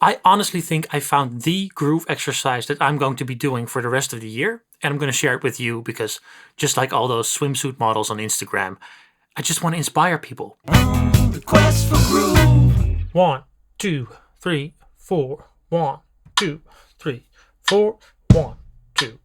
I honestly think I found the groove exercise that I'm going to be doing for the rest of the year, and I'm going to share it with you because just like all those swimsuit models on Instagram, I just want to inspire people. On the quest for groove. 1, 2, 3, 4. 1, 2, 3, 4. 1, 2.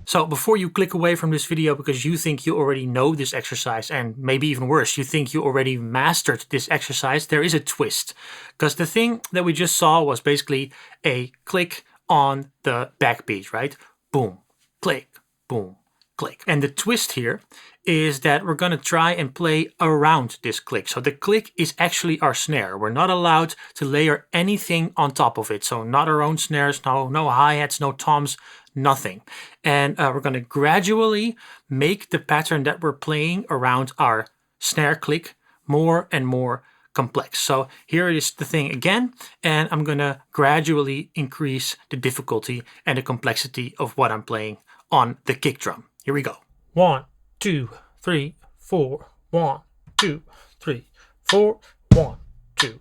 So before you click away from this video because you think you already know this exercise, and maybe even worse, you think you already mastered this exercise, there is a twist. Because the thing that we just saw was basically a click on the backbeat, right? Boom, click, boom, click. And the twist here is that we're going to try and play around this click. So the click is actually our snare. We're not allowed to layer anything on top of it. So not our own snares, no hi-hats, no toms, nothing. And we're going to gradually make the pattern that we're playing around our snare click more and more complex. So here is the thing again, and I'm going to gradually increase the difficulty and the complexity of what I'm playing on the kick drum. Here we go. 1, 2, 3, 4. 1, 2, 3, 4. 1, 2.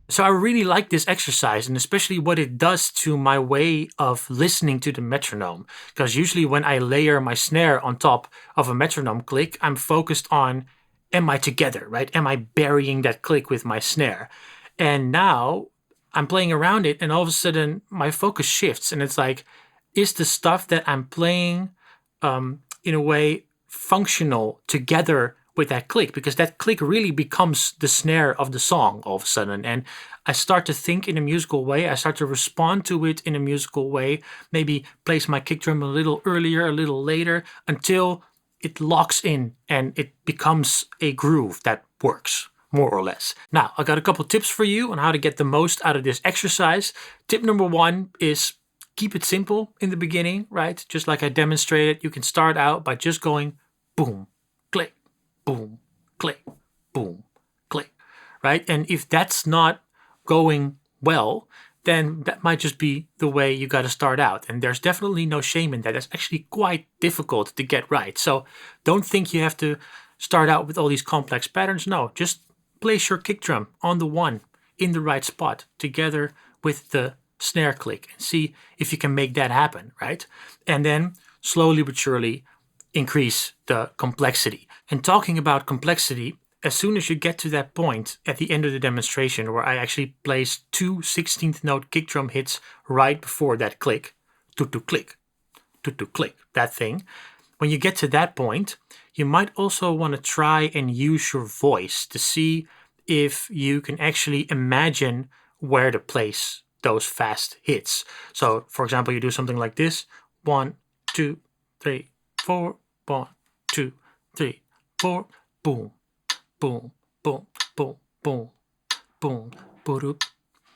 So I really like this exercise, and especially what it does to my way of listening to the metronome. Because usually when I layer my snare on top of a metronome click, I'm focused on, am I together, right? Am I burying that click with my snare? And now I'm playing around it, and all of a sudden my focus shifts, and it's like, is the stuff that I'm playing in a way functional together with that click? Because that click really becomes the snare of the song all of a sudden. And I start to think in a musical way. I start to respond to it in a musical way. Maybe place my kick drum a little earlier, a little later, until it locks in and it becomes a groove that works, more or less. Now, I got a couple tips for you on how to get the most out of this exercise. Tip number 1 is keep it simple in the beginning, right? Just like I demonstrated, you can start out by just going boom, click, boom, click, boom, click, right? And if that's not going well, then that might just be the way you got to start out. And there's definitely no shame in that. That's actually quite difficult to get right. So don't think you have to start out with all these complex patterns. No, just place your kick drum on the 1 in the right spot together with the snare click and see if you can make that happen, right? And then slowly but surely increase the complexity. And talking about complexity, as soon as you get to that point at the end of the demonstration where I actually placed 2 16th note kick drum hits right before that click, click, click, that thing. When you get to that point, you might also want to try and use your voice to see if you can actually imagine where to place those fast hits. So for example, you do something like this: 1, 2, 3, 4, 1, 2, 3, 4, boom, boom, boom, boom, boom, boom, boom,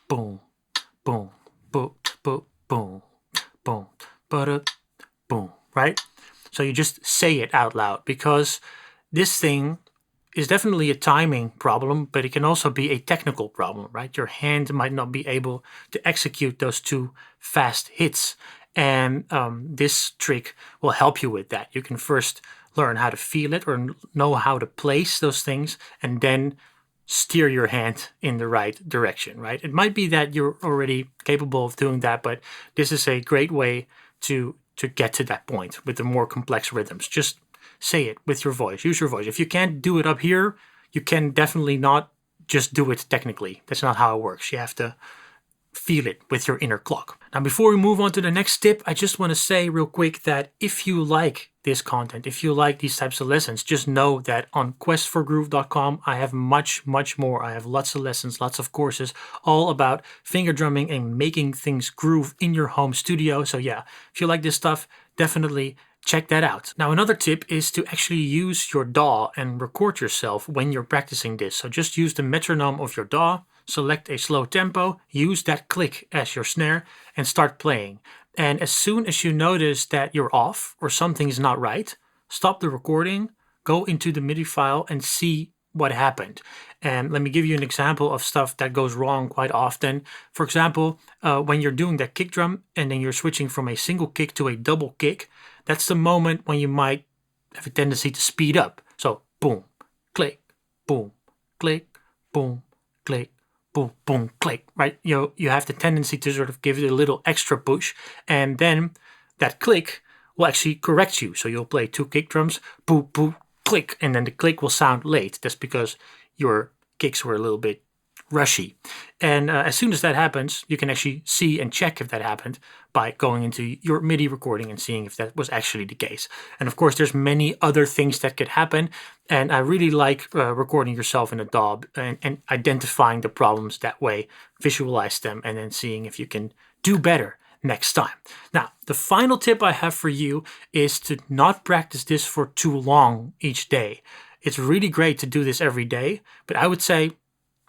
boom, boom, boom, boom, boom, boom, boom, right? So you just say it out loud, because this thing is definitely a timing problem, but it can also be a technical problem, right? Your hand might not be able to execute those 2 fast hits. And this trick will help you with that. You can first learn how to feel it or know how to place those things, and then steer your hand in the right direction, right? It might be that you're already capable of doing that, but this is a great way to get to that point with the more complex rhythms. Just say it with your voice. Use your voice. If you can't do it up here, you can definitely not just do it technically. That's not how it works. You have to feel it with your inner clock. Now, before we move on to the next tip, I just want to say real quick that if you like this content, if you like these types of lessons, just know that on questforgroove.com, I have much more. I have lots of lessons, lots of courses, all about finger drumming and making things groove in your home studio. So yeah, if you like this stuff, definitely check that out. Now, another tip is to actually use your DAW and record yourself when you're practicing this. So just use the metronome of your DAW, select a slow tempo, use that click as your snare, and start playing. And as soon as you notice that you're off or something's not right, stop the recording, go into the MIDI file and see what happened. And let me give you an example of stuff that goes wrong quite often. For example, when you're doing that kick drum and then you're switching from a single kick to a double kick, that's the moment when you might have a tendency to speed up. So boom, click, boom, click, boom, click, boom, boom, click, right? You have the tendency to sort of give it a little extra push, and then that click will actually correct you. So you'll play 2 kick drums, boom, boom, click, and then the click will sound late. That's because your kicks were a little bit rushy. And as soon as that happens, you can actually see and check if that happened by going into your MIDI recording and seeing if that was actually the case. And of course, there's many other things that could happen. And I really like recording yourself in a DAW and identifying the problems that way, visualize them, and then seeing if you can do better next time. Now, the final tip I have for you is to not practice this for too long each day. It's really great to do this every day, but I would say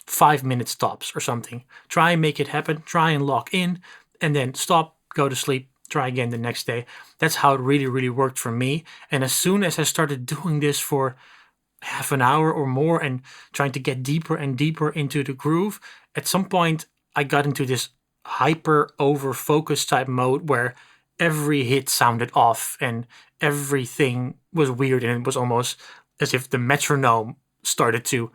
5 minutes tops or something. Try and make it happen, try and lock in, and then stop, go to sleep, try again the next day. That's how it really worked for me. And as soon as I started doing this for half an hour or more and trying to get deeper and deeper into the groove, at some point I got into this hyper over focus type mode where every hit sounded off and everything was weird, and it was almost as if the metronome started to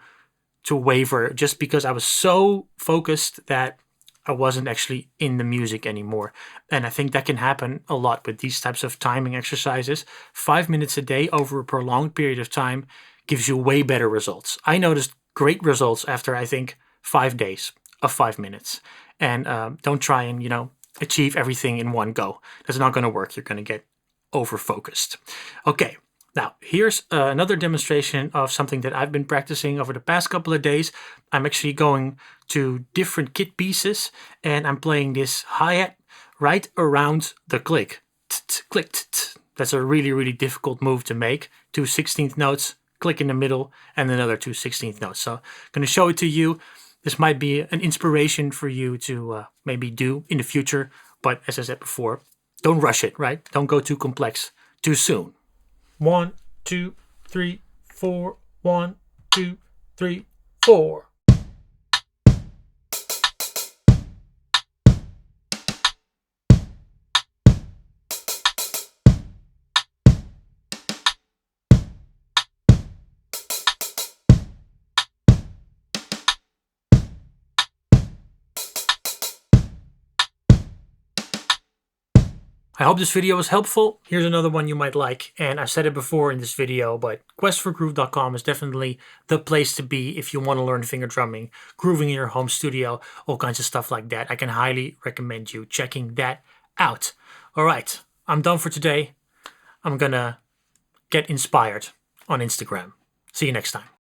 waver just because I was so focused that I wasn't actually in the music anymore. And I think that can happen a lot with these types of timing exercises. 5 minutes a day over a prolonged period of time gives you way better results. I noticed great results after, I think, 5 days of 5 minutes. And don't try and, achieve everything in one go. That's not going to work. You're going to get over focused. Okay. Now, here's another demonstration of something that I've been practicing over the past couple of days. I'm actually going to different kit pieces, and I'm playing this hi-hat right around the click. Click. That's a really difficult move to make. 2 16th notes, click in the middle, and another 2 16th notes. So I'm going to show it to you. This might be an inspiration for you to maybe do in the future. But as I said before, don't rush it, right? Don't go too complex too soon. 1 2 3 4 1 2 3 4. I hope this video was helpful. Here's another one you might like, and I've said it before in this video, but questforgroove.com is definitely the place to be if you want to learn finger drumming, grooving in your home studio, all kinds of stuff like that. I can highly recommend you checking that out. All right, I'm done for today. I'm gonna get inspired on Instagram. See you next time.